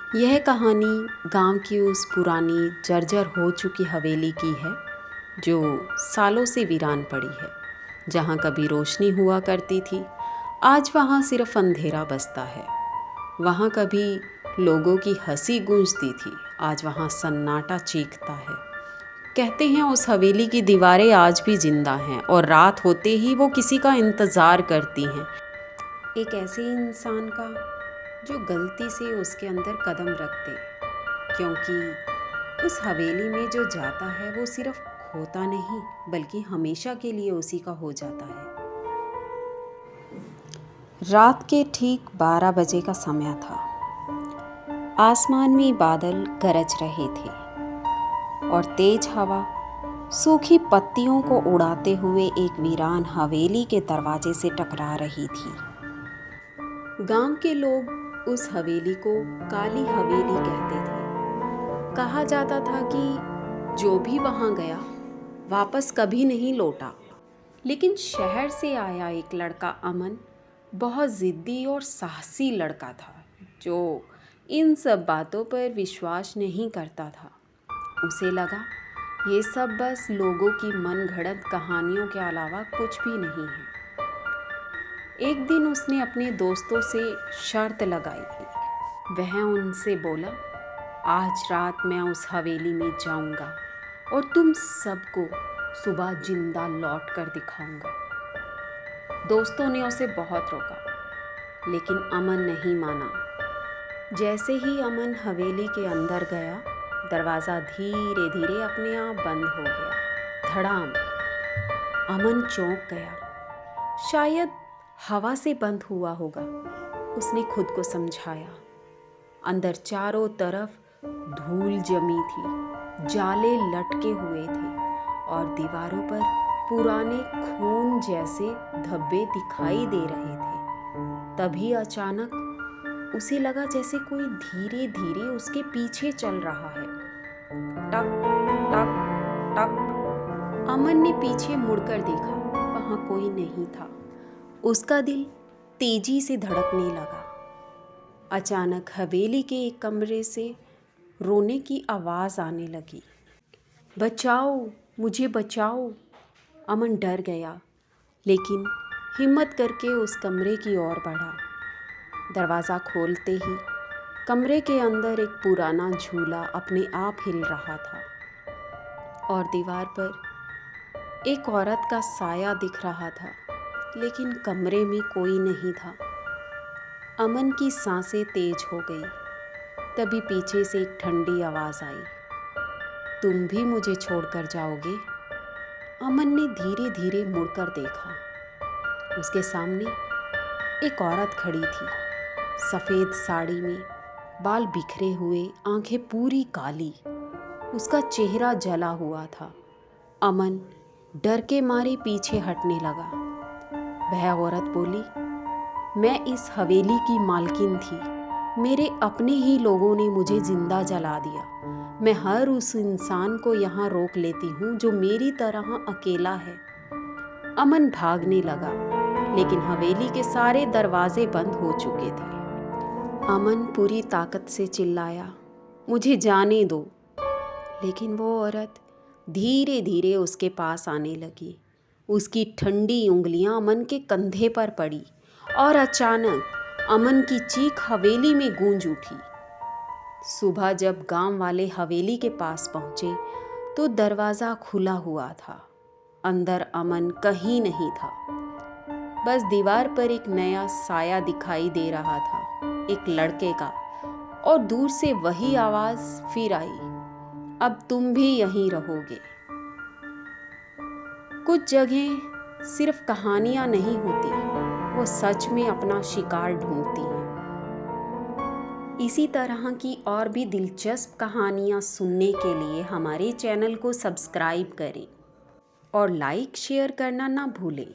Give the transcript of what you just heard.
यह कहानी गांव की उस पुरानी जर्जर हो चुकी हवेली की है जो सालों से वीरान पड़ी है। जहां कभी रोशनी हुआ करती थी, आज वहां सिर्फ अंधेरा बसता है। वहां कभी लोगों की हंसी गूंजती थी, आज वहां सन्नाटा चीखता है। कहते हैं उस हवेली की दीवारें आज भी जिंदा हैं और रात होते ही वो किसी का इंतज़ार करती हैं, एक ऐसे इंसान का जो गलती से उसके अंदर कदम रख दे, क्योंकि उस हवेली में जो जाता है वो सिर्फ खोता नहीं बल्कि हमेशा के लिए उसी का हो जाता है। रात के ठीक 12 बजे का समय था। आसमान में बादल गरज रहे थे और तेज हवा सूखी पत्तियों को उड़ाते हुए एक वीरान हवेली के दरवाजे से टकरा रही थी। गांव के लोग उस हवेली को काली हवेली कहते थे। कहा जाता था कि जो भी वहां गया वापस कभी नहीं लौटा। लेकिन शहर से आया एक लड़का अमन बहुत ज़िद्दी और साहसी लड़का था, जो इन सब बातों पर विश्वास नहीं करता था। उसे लगा ये सब बस लोगों की मनगढ़ंत कहानियों के अलावा कुछ भी नहीं है। एक दिन उसने अपने दोस्तों से शर्त लगाई। वह उनसे बोला, आज रात मैं उस हवेली में जाऊंगा और तुम सबको सुबह जिंदा लौट कर दिखाऊंगा। दोस्तों ने उसे बहुत रोका, लेकिन अमन नहीं माना। जैसे ही अमन हवेली के अंदर गया, दरवाज़ा धीरे धीरे अपने आप बंद हो गया। धड़ाम। अमन चौंक गया। शायद हवा से बंद हुआ होगा, उसने खुद को समझाया। अंदर चारों तरफ धूल जमी थी, जाले लटके हुए थे और दीवारों पर पुराने खून जैसे धब्बे दिखाई दे रहे थे। तभी अचानक उसे लगा जैसे कोई धीरे धीरे उसके पीछे चल रहा है। टक टक टक। अमन ने पीछे मुड़कर देखा, वहां कोई नहीं था। उसका दिल तेजी से धड़कने लगा। अचानक हवेली के एक कमरे से रोने की आवाज़ आने लगी। बचाओ, मुझे बचाओ। अमन डर गया, लेकिन हिम्मत करके उस कमरे की ओर बढ़ा। दरवाज़ा खोलते ही कमरे के अंदर एक पुराना झूला अपने आप हिल रहा था और दीवार पर एक औरत का साया दिख रहा था, लेकिन कमरे में कोई नहीं था। अमन की सांसें तेज हो गई। तभी पीछे से एक ठंडी आवाज़ आई, तुम भी मुझे छोड़कर जाओगे? अमन ने धीरे धीरे मुड़कर देखा। उसके सामने एक औरत खड़ी थी, सफ़ेद साड़ी में, बाल बिखरे हुए, आंखें पूरी काली। उसका चेहरा जला हुआ था। अमन डर के मारे पीछे हटने लगा। वह औरत बोली, मैं इस हवेली की मालकिन थी। मेरे अपने ही लोगों ने मुझे जिंदा जला दिया। मैं हर उस इंसान को यहाँ रोक लेती हूँ जो मेरी तरह अकेला है। अमन भागने लगा, लेकिन हवेली के सारे दरवाजे बंद हो चुके थे। अमन पूरी ताकत से चिल्लाया, मुझे जाने दो। लेकिन वो औरत धीरे धीरे उसके पास आने लगी। उसकी ठंडी उंगलियां अमन के कंधे पर पड़ी और अचानक अमन की चीख हवेली में गूंज उठी। सुबह जब गांव वाले हवेली के पास पहुंचे तो दरवाज़ा खुला हुआ था। अंदर अमन कहीं नहीं था। बस दीवार पर एक नया साया दिखाई दे रहा था, एक लड़के का, और दूर से वही आवाज़ फिर आई, अब तुम भी यहीं रहोगे। कुछ जगह सिर्फ कहानियां नहीं होती, वो सच में अपना शिकार ढूंढती हैं। इसी तरह की और भी दिलचस्प कहानियां सुनने के लिए हमारे चैनल को सब्सक्राइब करें और लाइक शेयर करना ना भूलें।